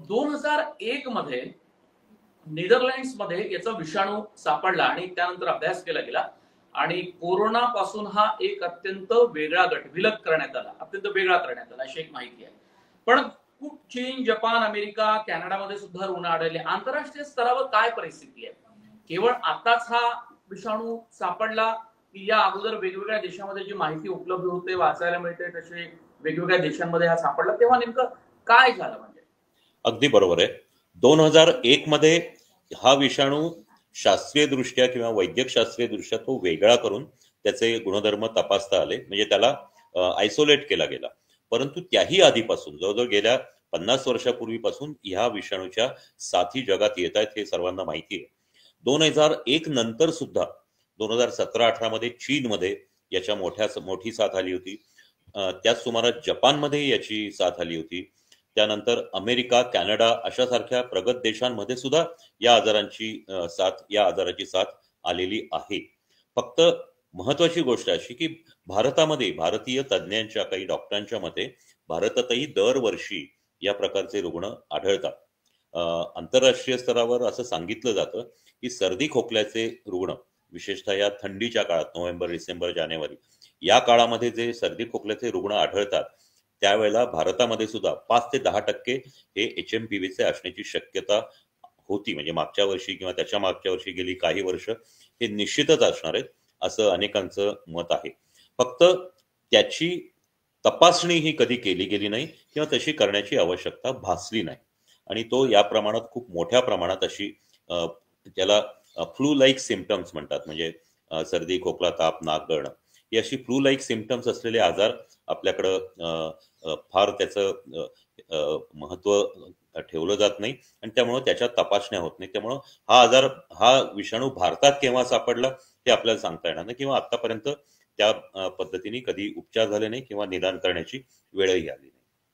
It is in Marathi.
2001 मध्ये नेदरलँड्स मध्ये याचा विषाणू सापडला आणि त्यानंतर अभ्यास केला गेला आणि कोरोना पासून हा एक अत्यंत वेगळा गट विलग करण्यात आला, अत्यंत वेगळा करण्यात आला अशी एक माहिती आहे. पण खूप चीन, जपान, अमेरिका, कॅनडामध्ये सुद्धा रुग्ण आढळले. आंतरराष्ट्रीय स्तरावर काय परिस्थिती आहे? केवळ आताच हा विषाणू सापडला की या अगोदर वेगवेगळ्या देशांमध्ये जी माहिती उपलब्ध होते, वाचायला मिळते, तसे वेगवेगळ्या देशांमध्ये हा सापडला, तेव्हा नेमकं काय झालं? म्हणजे अगदी बरोबर आहे. 2001 मध्ये हा विषाणू शास्त्रीय दृष्ट्या किंवा वैद्यकशास्त्रीय दृष्ट्या तो वेगळा करून त्याचे गुणधर्म तपासता आले, म्हणजे त्याला आयसोलेट केला गेला. परंतु त्याही आधीपासून जवळजवळ गेल्या 50 वर्षापूर्वीपासून ह्या विषाणूच्या साथी जगात येत आहेत हे सर्वांना माहिती आहे. 2001 नंतर सुद्धा 2017-18 मध्ये चीनमध्ये याच्या मोठी साथ आली होती. त्याच सुमारास जपानमध्ये याची साथ आली होती. त्यानंतर अमेरिका, कॅनडा अशा सारख्या प्रगत देशांमध्ये सुद्धा या आजाराची साथ आलेली आहे. फक्त महत्वाची गोष्ट अशी की भारतामध्ये भारतीय तज्ज्ञांच्या काही डॉक्टरांच्या मते भारतातही दरवर्षी या प्रकारचे रुग्ण आढळतात. आंतरराष्ट्रीय स्तरावर असं सांगितलं जातं की सर्दी खोकल्याचे रुग्ण विशेषतः या थंडीच्या काळात नोव्हेंबर, डिसेंबर, जानेवारी या काळामध्ये जे सर्दी खोकल्याचे रुग्ण आढळतात त्यावेळेला भारतामध्ये सुद्धा 5 ते 10% हे HMPVचे असण्याची शक्यता होती. म्हणजे मागच्या वर्षी किंवा त्याच्या मागच्या वर्षी गेली काही वर्ष हे निश्चितच असणार आहेत असं अनेकांचं मत आहे. फक्त त्याची तपासणी ही कधी केली गेली नाही किंवा तशी करण्याची आवश्यकता भासली नाही आणि तो या प्रमाणात खूप मोठ्या प्रमाणात अशी त्याला फ्लू लाईक सिम्पटम्स म्हणतात, म्हणजे सर्दी, खोकला, ताप, नाक गळणं ही अशी फ्लू लाईक सिम्पटम्स असलेले आजार आपल्याकडं फार त्याचं महत्व ठेवलं जात नाही आणि त्यामुळं त्याच्या तपासण्या होत नाही. त्यामुळं हा विषाणू भारतात केव्हा सापडला ते आपल्याला सांगता येणार नाही किंवा आतापर्यंत त्या पद्धतीने कधी उपचार झाले नाही किंवा निदान करण्याची वेळही आली.